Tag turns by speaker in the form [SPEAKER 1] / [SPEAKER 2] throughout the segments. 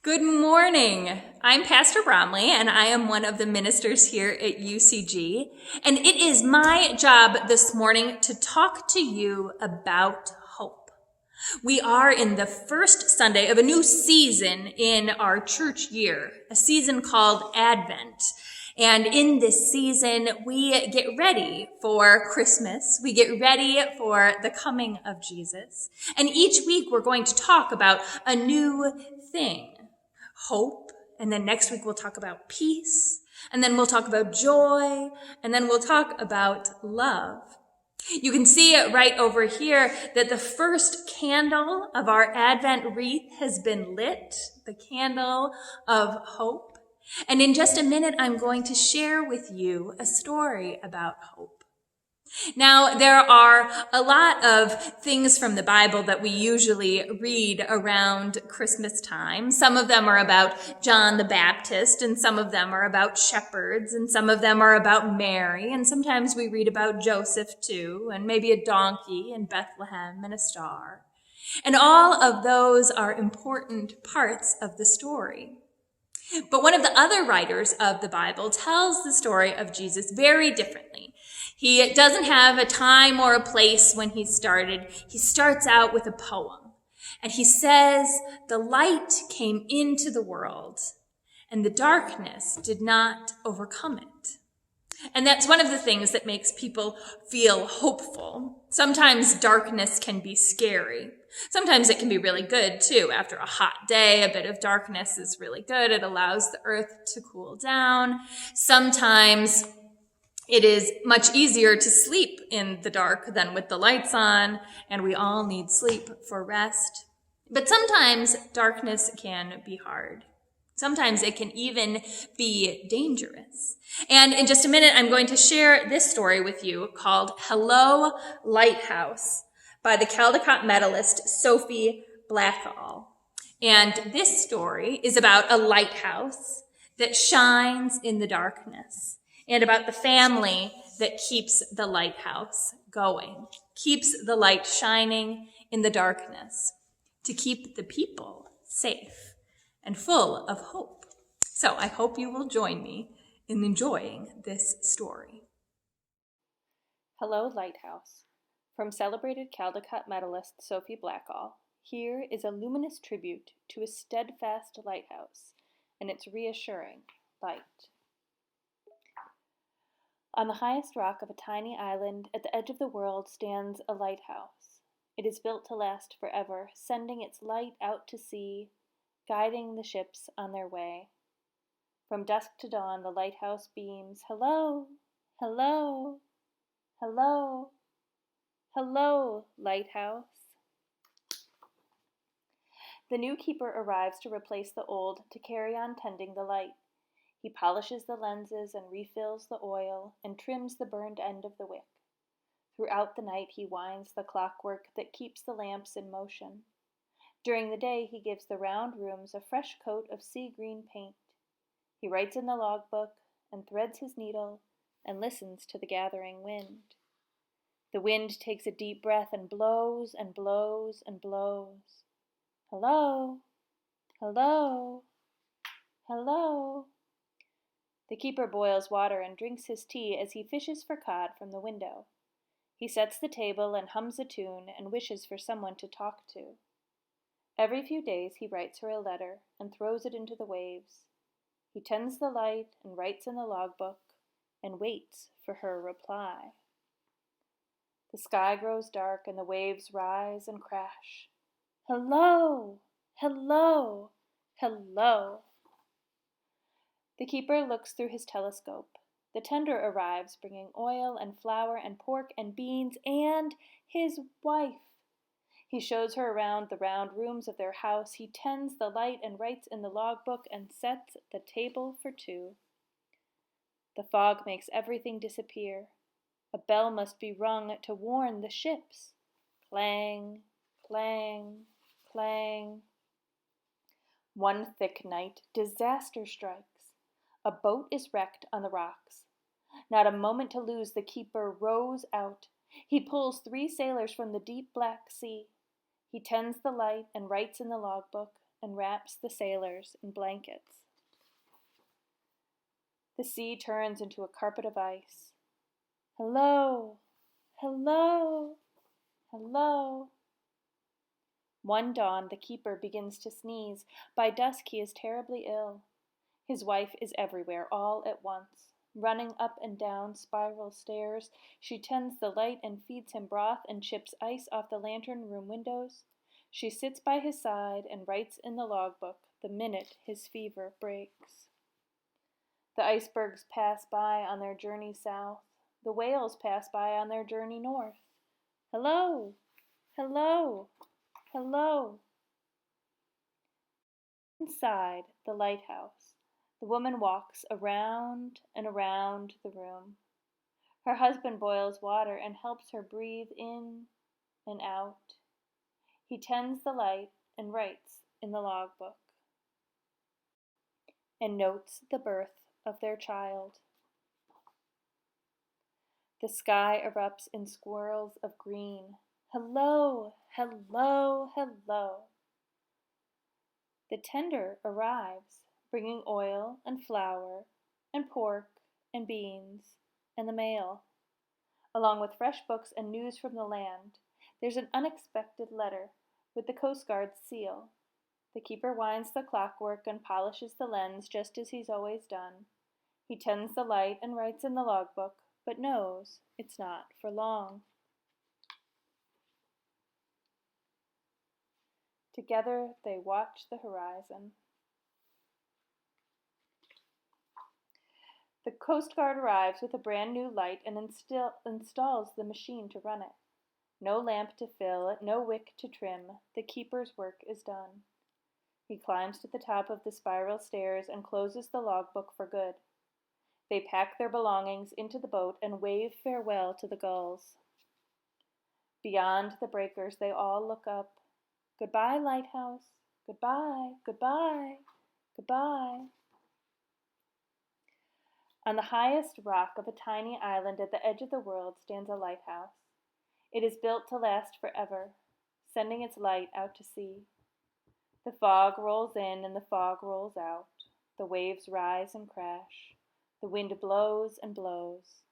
[SPEAKER 1] Good morning. I'm Pastor Bromleigh, and I am one of the ministers here at UCG. And it is my job this morning to talk to you about hope. We are in the first Sunday of a new season in our church year, a season called Advent. And in this season, we get ready for Christmas. We get ready for the coming of Jesus. And each week, we're going to talk about a new thing. Hope, and then next week we'll talk about peace, and then we'll talk about joy, and then we'll talk about love. You can see it right over here that the first candle of our Advent wreath has been lit, the candle of hope. And in just a minute, I'm going to share with you a story about hope. Now, there are a lot of things from the Bible that we usually read around Christmas time. Some of them are about John the Baptist, and some of them are about shepherds, and some of them are about Mary, and sometimes we read about Joseph too, and maybe a donkey and Bethlehem and a star. And all of those are important parts of the story. But one of the other writers of the Bible tells the story of Jesus very differently. He doesn't have a time or a place when he started. He starts out with a poem. And he says, "The light came into the world, and the darkness did not overcome it." And that's one of the things that makes people feel hopeful. Sometimes darkness can be scary. Sometimes it can be really good too. After a hot day, a bit of darkness is really good. It allows the earth to cool down. Sometimes it is much easier to sleep in the dark than with the lights on, and we all need sleep for rest. But sometimes darkness can be hard. Sometimes it can even be dangerous. And in just a minute, I'm going to share this story with you called Hello, Lighthouse by the Caldecott medalist Sophie Blackall. And this story is about a lighthouse that shines in the darkness, and about the family that keeps the lighthouse going, keeps the light shining in the darkness, to keep the people safe and full of hope. So I hope you will join me in enjoying this story.
[SPEAKER 2] Hello, Lighthouse. From celebrated Caldecott medalist Sophie Blackall, here is a luminous tribute to a steadfast lighthouse and its reassuring light. On the highest rock of a tiny island at the edge of the world stands a lighthouse. It is built to last forever, sending its light out to sea, guiding the ships on their way. From dusk to dawn, the lighthouse beams, "Hello, hello, hello, hello, lighthouse." The new keeper arrives to replace the old, to carry on tending the light. He polishes the lenses and refills the oil and trims the burned end of the wick. Throughout the night he winds the clockwork that keeps the lamps in motion. During the day he gives the round rooms a fresh coat of sea green paint. He writes in the logbook and threads his needle and listens to the gathering wind. The wind takes a deep breath and blows and blows and blows. "Hello, hello, hello." The keeper boils water and drinks his tea as he fishes for cod from the window. He sets the table and hums a tune and wishes for someone to talk to. Every few days he writes her a letter and throws it into the waves. He tends the light and writes in the logbook and waits for her reply. The sky grows dark and the waves rise and crash. "Hello, hello, hello." The keeper looks through his telescope. The tender arrives, bringing oil and flour and pork and beans and his wife. He shows her around the round rooms of their house. He tends the light and writes in the logbook and sets the table for two. The fog makes everything disappear. A bell must be rung to warn the ships. Clang, clang, clang. One thick night, disaster strikes. A boat is wrecked on the rocks. Not a moment to lose, the keeper rows out. He pulls 3 sailors from the deep black sea. He tends the light and writes in the logbook and wraps the sailors in blankets. The sea turns into a carpet of ice. Hello, hello, hello. One dawn, the keeper begins to sneeze. By dusk, he is terribly ill. His wife is everywhere, all at once. Running up and down spiral stairs, she tends the light and feeds him broth and chips ice off the lantern room windows. She sits by his side and writes in the logbook the minute his fever breaks. The icebergs pass by on their journey south. The whales pass by on their journey north. Hello, hello, hello. Inside the lighthouse, the woman walks around and around the room. Her husband boils water and helps her breathe in and out. He tends the light and writes in the logbook and notes the birth of their child. The sky erupts in swirls of green. Hello, hello, hello. The tender arrives, bringing oil and flour and pork and beans and the mail, along with fresh books and news from the land. There's an unexpected letter with the Coast Guard's seal. The keeper winds the clockwork and polishes the lens just as he's always done. He tends the light and writes in the logbook, but knows it's not for long. Together they watch the horizon. The Coast Guard arrives with a brand new light and installs the machine to run it. No lamp to fill, no wick to trim. The keeper's work is done. He climbs to the top of the spiral stairs and closes the logbook for good. They pack their belongings into the boat and wave farewell to the gulls. Beyond the breakers, they all look up. Goodbye, Lighthouse. Goodbye, goodbye, goodbye. On the highest rock of a tiny island at the edge of the world stands a lighthouse. It is built to last forever, sending its light out to sea. The fog rolls in and the fog rolls out. The waves rise and crash. The wind blows and blows.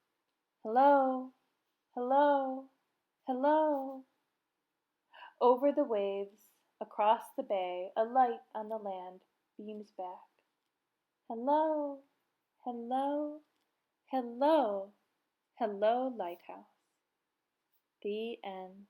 [SPEAKER 2] Hello, hello, hello. Over the waves, across the bay, a light on the land beams back. Hello, hello, hello, hello, Lighthouse. The end.